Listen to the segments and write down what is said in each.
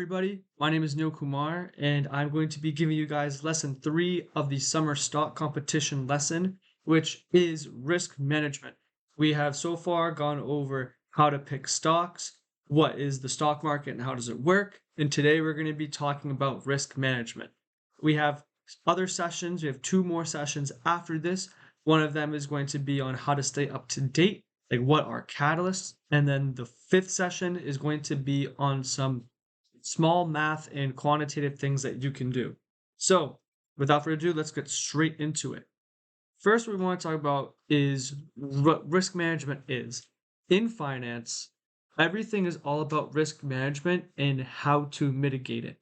Everybody, my name is Neil Kumar, and I'm going to be giving you guys lesson 3 of the summer stock competition lesson, which is risk management. We have so far gone over how to pick stocks, what is the stock market and how does it work, and today we're going to be talking about risk management. We have other sessions, we have 2 more sessions after this. One of them is going to be on how to stay up to date, like what are catalysts, and then the 5th session is going to be on some small math and quantitative things that you can do. So, without further ado, let's get straight into it. First, what we want to talk about is what risk management is. In finance, everything is all about risk management and how to mitigate it.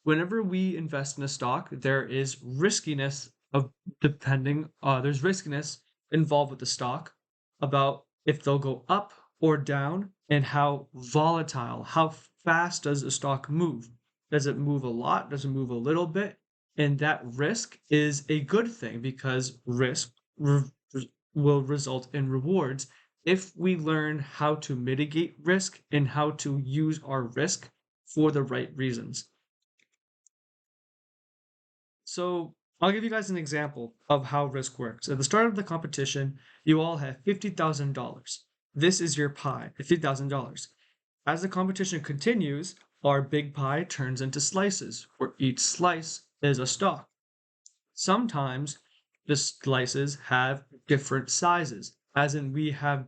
Whenever we invest in a stock, there is riskiness of there's riskiness involved with the stock about if they'll go up or down and how volatile, how fast does a stock move? Does it move a lot? Does it move a little bit? And that risk is a good thing because risk will result in rewards if we learn how to mitigate risk and how to use our risk for the right reasons. So I'll give you guys an example of how risk works. At the start of the competition, you all have $50,000. This is your pie, $50,000. As the competition continues, our big pie turns into slices, where each slice is a stock. Sometimes the slices have different sizes, as in we have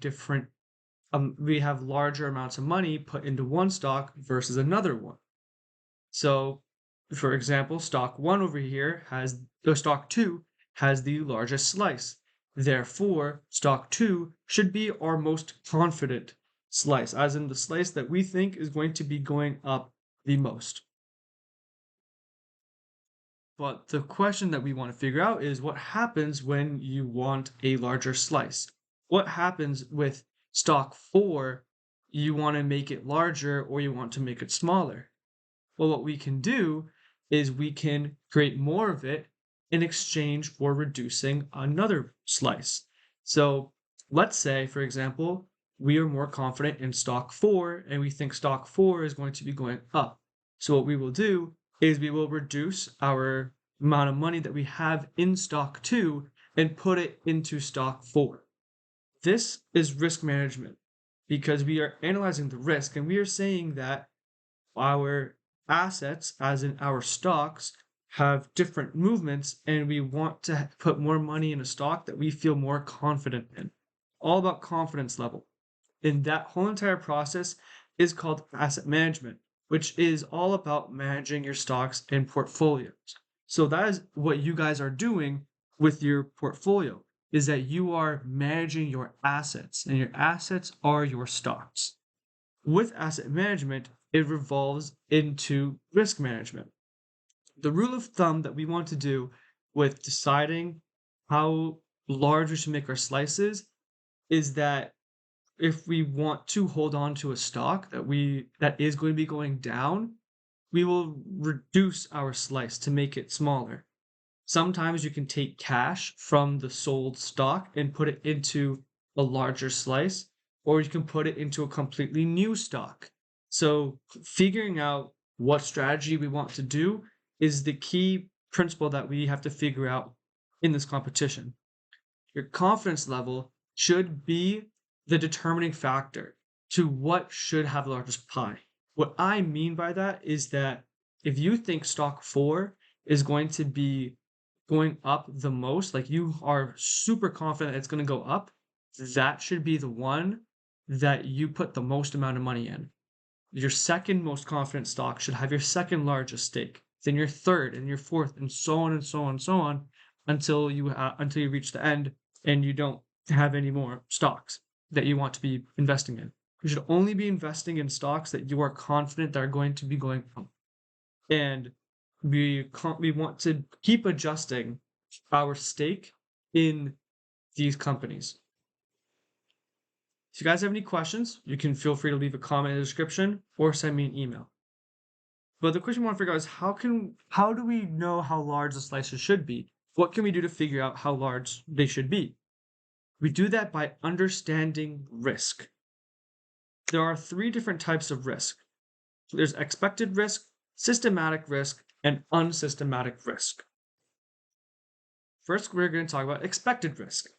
larger amounts of money put into one stock versus another one. So, for example, stock 1 over here stock 2 has the largest slice. Therefore, stock 2 should be our most confident slice, as in the slice that we think is going to be going up the most. But the question that we want to figure out is what happens when you want a larger slice? What happens with stock 4? You want to make it larger or you want to make it smaller? Well, what we can do is we can create more of it in exchange for reducing another slice. So let's say, for example, we are more confident in stock 4 and we think stock 4 is going to be going up. So what we will do is we will reduce our amount of money that we have in stock 2 and put it into stock 4. This is risk management because we are analyzing the risk and we are saying that our assets, as in our stocks, have different movements, and we want to put more money in a stock that we feel more confident in. All about confidence level. And that whole entire process is called asset management, which is all about managing your stocks and portfolios. So that is what you guys are doing with your portfolio, is that you are managing your assets, and your assets are your stocks. With asset management, it revolves into risk management. The rule of thumb that we want to do with deciding how large we should make our slices is that if we want to hold on to a stock that is going to be going down, we will reduce our slice to make it smaller. Sometimes you can take cash from the sold stock and put it into a larger slice, or you can put it into a completely new stock. So figuring out what strategy we want to do is the key principle that we have to figure out in this competition. Your confidence level should be the determining factor to what should have the largest pie. What I mean by that is that if you think stock 4 is going to be going up the most, like you are super confident it's going to go up, that should be the one that you put the most amount of money in. Your second most confident stock should have your second largest stake, then your third and your fourth, and so on and so on and so on until you reach the end and you don't have any more stocks that you want to be investing in. You should only be investing in stocks that you are confident that are going to be going up. And we want to keep adjusting our stake in these companies. If you guys have any questions, you can feel free to leave a comment in the description or send me an email. But the question we want to figure out is how do we know how large the slices should be? What can we do to figure out how large they should be? We do that by understanding risk. There are 3 different types of risk. There's expected risk, systematic risk, and unsystematic risk. First, we're going to talk about expected risk.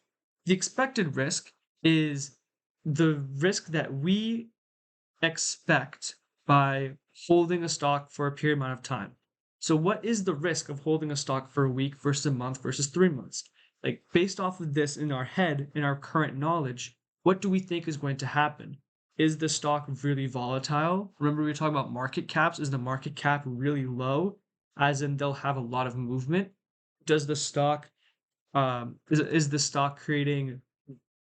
The expected risk is the risk that we expect by holding a stock for a period amount of time. So what is the risk of holding a stock for a week versus a month versus 3 months? Like based off of this in our head, in our current knowledge, what do we think is going to happen? Is the stock really volatile? Remember we were talking about market caps. Is the market cap really low? As in they'll have a lot of movement? Does the stock is the stock creating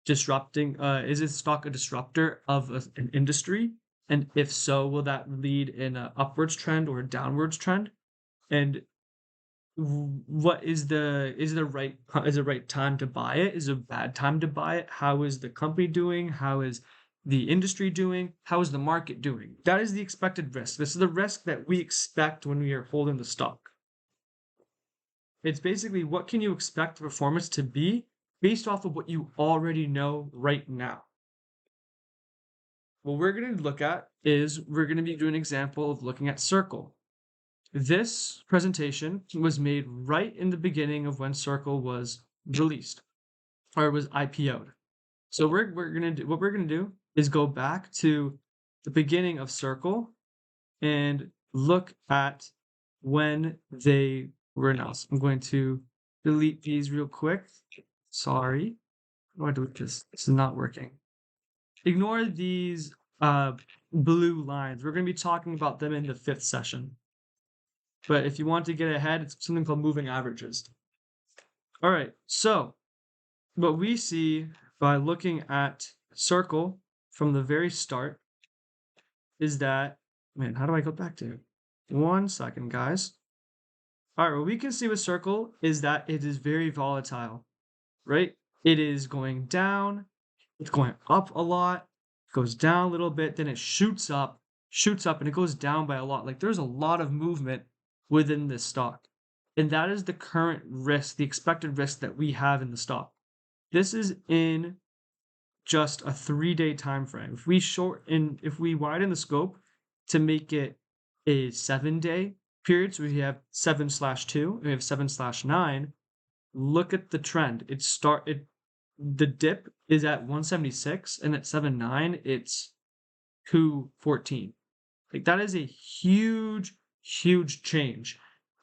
disrupting is this stock a disruptor of an industry, and if so will that lead in an upwards trend or a downwards trend, and what is the right time to buy it, is it a bad time to buy it, how is the company doing, how is the industry doing, how is the market doing? That is the expected risk. This is the risk that we expect when we are holding the stock. It's basically what can you expect the performance to be based off of what you already know right now. What we're going to look at is we're going to be doing an example of looking at Circle. This presentation was made right in the beginning of when Circle was released or was IPO'd. So what we're going to do is go back to the beginning of Circle and look at when they were announced. I'm going to delete these real quick. Sorry. How do I delete this? This is not working. Ignore these blue lines. We're going to be talking about them in the 5th session. But if you want to get ahead, it's something called moving averages. All right, so what we see by looking at Circle from the very start is that, man, how do I go back to it? 1 second, guys. All right, what we can see with Circle is that it is very volatile, right? It is going down, it's going up a lot, goes down a little bit, then it shoots up, and it goes down by a lot. Like there's a lot of movement within this stock. And that is the current risk, the expected risk that we have in the stock. This is in just a 3-day time frame. If we widen the scope to make it a 7-day period, so we have 7/2, we have 7/9, look at the trend. The dip is at 176, and at 7/9 it's 214. Like that is a huge change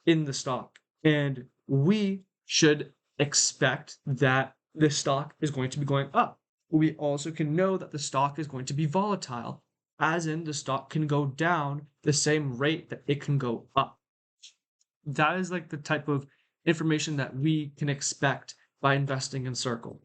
in the stock, and we should expect that the stock is going to be going up. We also can know that the stock is going to be volatile, as in the stock can go down the same rate that it can go up. That is like the type of information that we can expect by investing in Circle.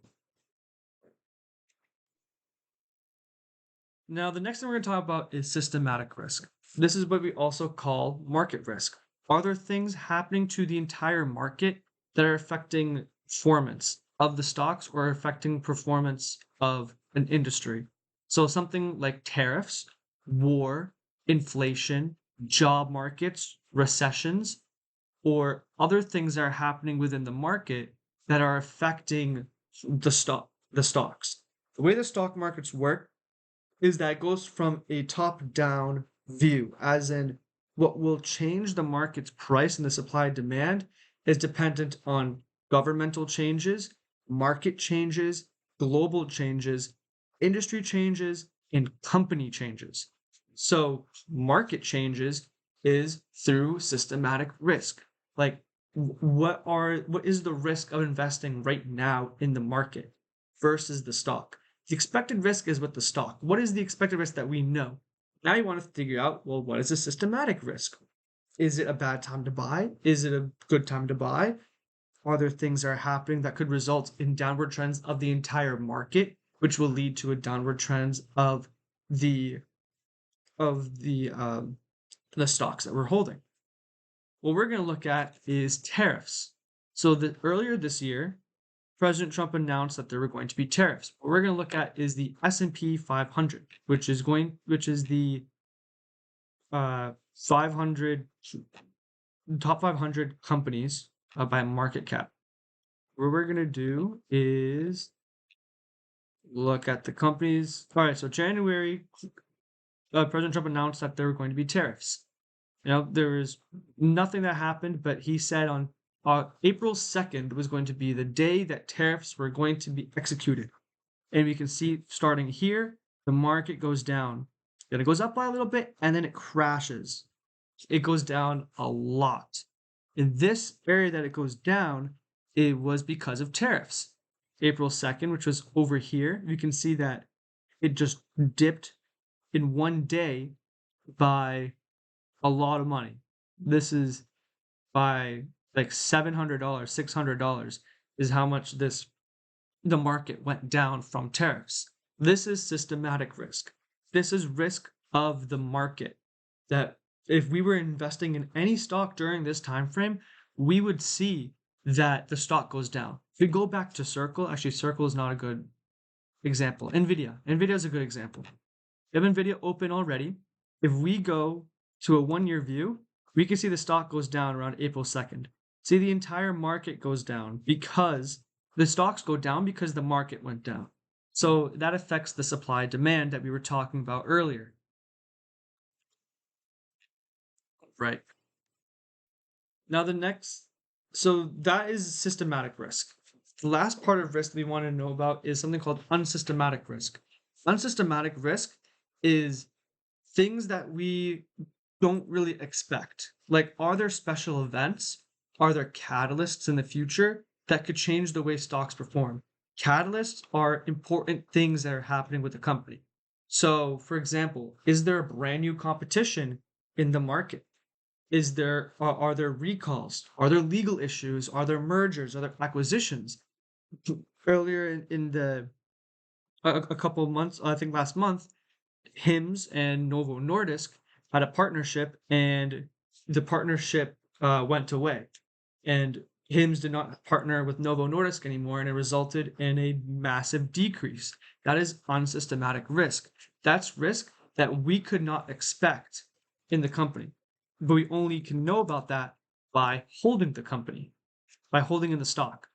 Now, the next thing we're going to talk about is systematic risk. This is what we also call market risk. Are there things happening to the entire market that are affecting performance of the stocks or affecting performance of an industry? So something like tariffs, war, inflation, job markets, recessions, or other things that are happening within the market that are affecting the stocks. The way the stock markets work is that it goes from a top-down view, as in what will change the market's price and the supply and demand is dependent on governmental changes, market changes, global changes, industry changes, and company changes. So market changes is through systematic risk. Like what is the risk of investing right now in the market versus the stock? The expected risk is with the stock. What is the expected risk that we know? Now you want to figure out, well, what is a systematic risk? Is it a bad time to buy? Is it a good time to buy? Are there things that are happening that could result in downward trends of the entire market, which will lead to a downward trends of the stocks that we're holding? What we're going to look at is tariffs. So earlier this year, President Trump announced that there were going to be tariffs. What we're going to look at is the S&P 500, which is the 500 top 500 companies by market cap. What we're going to do is look at the companies. All right, so January President Trump announced that there were going to be tariffs. There was nothing that happened, but he said on April 2nd was going to be the day that tariffs were going to be executed. And we can see starting here, the market goes down. Then it goes up by a little bit, and then it crashes. It goes down a lot. In this area that it goes down, it was because of tariffs. April 2nd, which was over here, you can see that it just dipped in one day by a lot of money. This is by like $700, $600 is how much the market went down from tariffs. This is systematic risk. This is risk of the market, that if we were investing in any stock during this time frame, we would see that the stock goes down. If we go back to Circle, actually Circle is not a good example. Nvidia is a good example. You have Nvidia open already. If we go to a 1-year view, we can see the stock goes down around April 2nd. See, the entire market goes down because the stocks go down because the market went down. So that affects the supply demand that we were talking about earlier. Right. Now so that is systematic risk. The last part of risk we want to know about is something called unsystematic risk. Unsystematic risk is things that we don't really expect. Like, are there special events? Are there catalysts in the future that could change the way stocks perform? Catalysts are important things that are happening with the company. So, for example, is there a brand new competition in the market? Are there recalls? Are there legal issues? Are there mergers? Are there acquisitions? Earlier in a couple of months, I think last month, HIMS and Novo Nordisk had a partnership, and the partnership went away. And HIMS did not partner with Novo Nordisk anymore, and it resulted in a massive decrease. That is unsystematic risk. That's risk that we could not expect in the company. But we only can know about that by holding the company, by holding in the stock.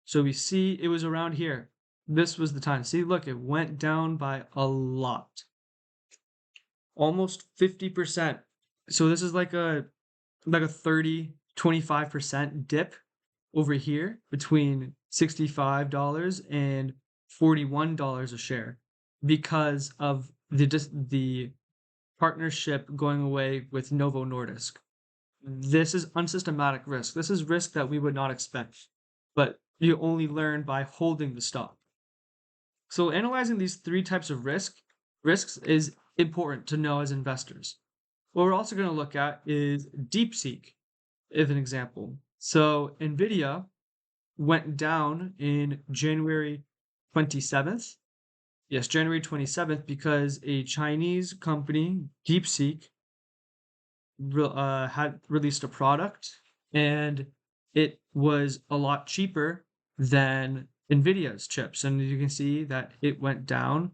So we see it was around here. This was the time. See, look, it went down by a lot. Almost 50%. So this is like a 30, 25% dip over here between $65 and $41 a share because of the partnership going away with Novo Nordisk. This is unsystematic risk. This is risk that we would not expect, but you only learn by holding the stock. So analyzing these 3 types of risks is important to know as investors. What we're also going to look at is DeepSeek, as an example. So Nvidia went down in January 27th. Yes, January 27th, because a Chinese company, DeepSeek, had released a product, and it was a lot cheaper than Nvidia's chips. And you can see that it went down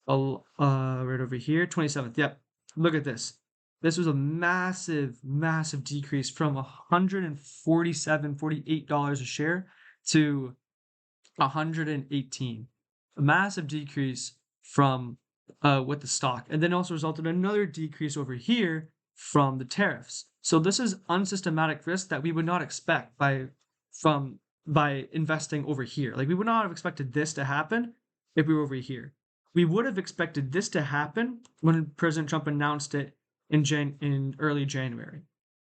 right over here, 27th. Yep. Look at this. This was a massive, massive decrease from $148 a share to $118. A massive decrease from with the stock, and then also resulted in another decrease over here from the tariffs. So this is unsystematic risk that we would not expect by investing over here. Like, we would not have expected this to happen if we were over here. We would have expected this to happen when President Trump announced it in early January.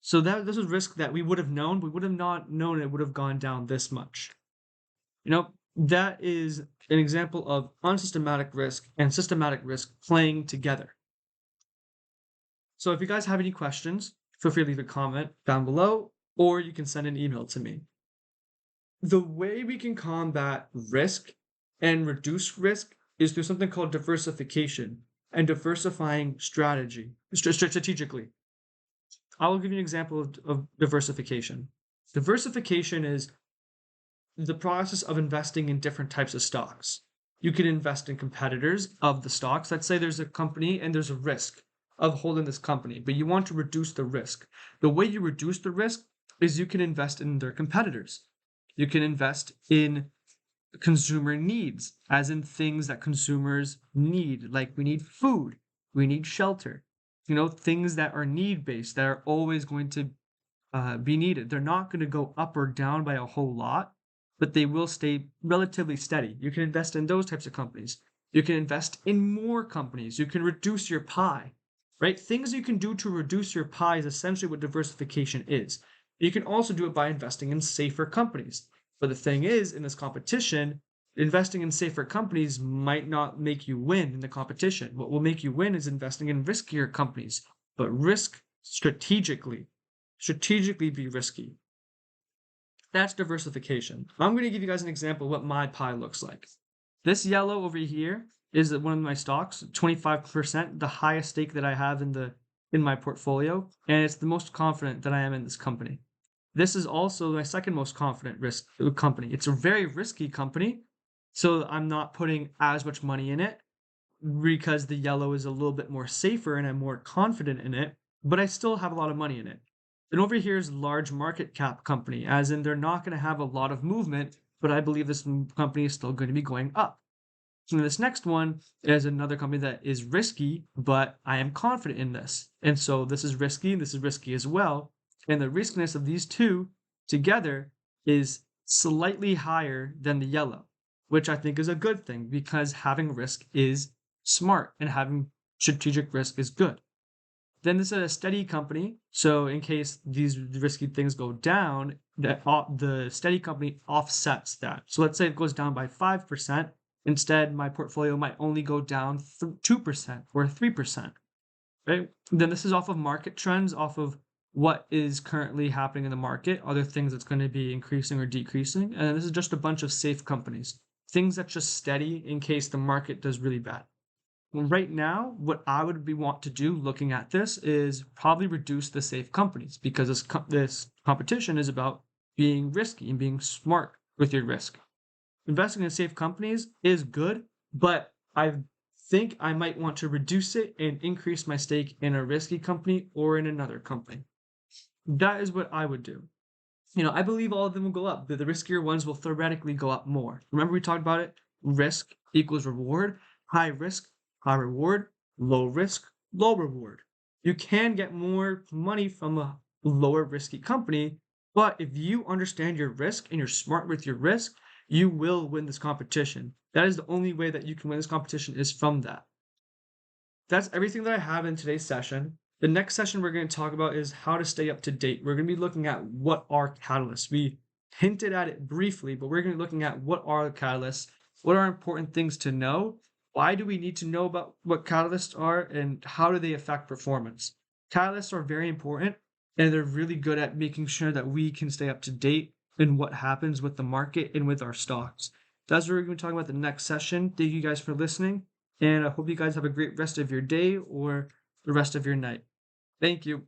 So this was risk that we would have known. We would have not known it would have gone down this much. That is an example of unsystematic risk and systematic risk playing together. So if you guys have any questions, feel free to leave a comment down below, or you can send an email to me. The way we can combat risk and reduce risk is through something called diversification and diversifying strategically. I will give you an example of diversification. Diversification is the process of investing in different types of stocks. You can invest in competitors of the stocks. Let's say there's a company and there's a risk of holding this company, but you want to reduce the risk. The way you reduce the risk is you can invest in their competitors. You can invest in consumer needs, as in things that consumers need, like we need food, We need shelter. Things that are need-based, that are always going to be needed. They're not going to go up or down by a whole lot, but they will stay relatively steady. You can invest in those types of companies. You can invest in more companies. You can reduce your pie, right? Things you can do to reduce your pie is essentially what diversification is. You can also do it by investing in safer companies. But the thing is, in this competition, investing in safer companies might not make you win in the competition. What will make you win is investing in riskier companies, but risk strategically. Strategically be risky. That's diversification. I'm going to give you guys an example of what my pie looks like. This yellow over here is one of my stocks, 25%, the highest stake that I have in my portfolio, and it's the most confident that I am in this company. This is also my second most confident risk company. It's a very risky company, so I'm not putting as much money in it because the yellow is a little bit more safer and I'm more confident in it, but I still have a lot of money in it. Then over here is large market cap company, as in they're not going to have a lot of movement, but I believe this company is still going to be going up. So this next one is another company that is risky, but I am confident in this. And so this is risky, and this is risky as well. And the riskiness of these two together is slightly higher than the yellow, which I think is a good thing because having risk is smart and having strategic risk is good. Then this is a steady company. So in case these risky things go down, the steady company offsets that. So let's say it goes down by 5%. Instead, my portfolio might only go down 2% or 3%. Right? Then this is off of market trends, off of what is currently happening in the market, other things that's going to be increasing or decreasing. And this is just a bunch of safe companies, things that just steady in case the market does really bad. Right now, what I would want to do looking at this is probably reduce the safe companies because this competition is about being risky and being smart with your risk. Investing in safe companies is good, but I think I might want to reduce it and increase my stake in a risky company or in another company. That is what I would do. I believe all of them will go up. The riskier ones will theoretically go up more. Remember we talked about it? Risk equals reward. High risk, high reward. Low risk, low reward. You can get more money from a lower risky company, but if you understand your risk and you're smart with your risk, you will win this competition. That is the only way that you can win this competition is from that. That's everything that I have in today's session. The next session we're going to talk about is how to stay up to date. We're going to be looking at what are catalysts. We hinted at it briefly, but we're going to be looking at what are the catalysts, what are important things to know, why do we need to know about what catalysts are, and how do they affect performance. Catalysts are very important, and they're really good at making sure that we can stay up to date in what happens with the market and with our stocks. That's what we're going to talk about the next session. Thank you guys for listening, and I hope you guys have a great rest of your day or the rest of your night. Thank you.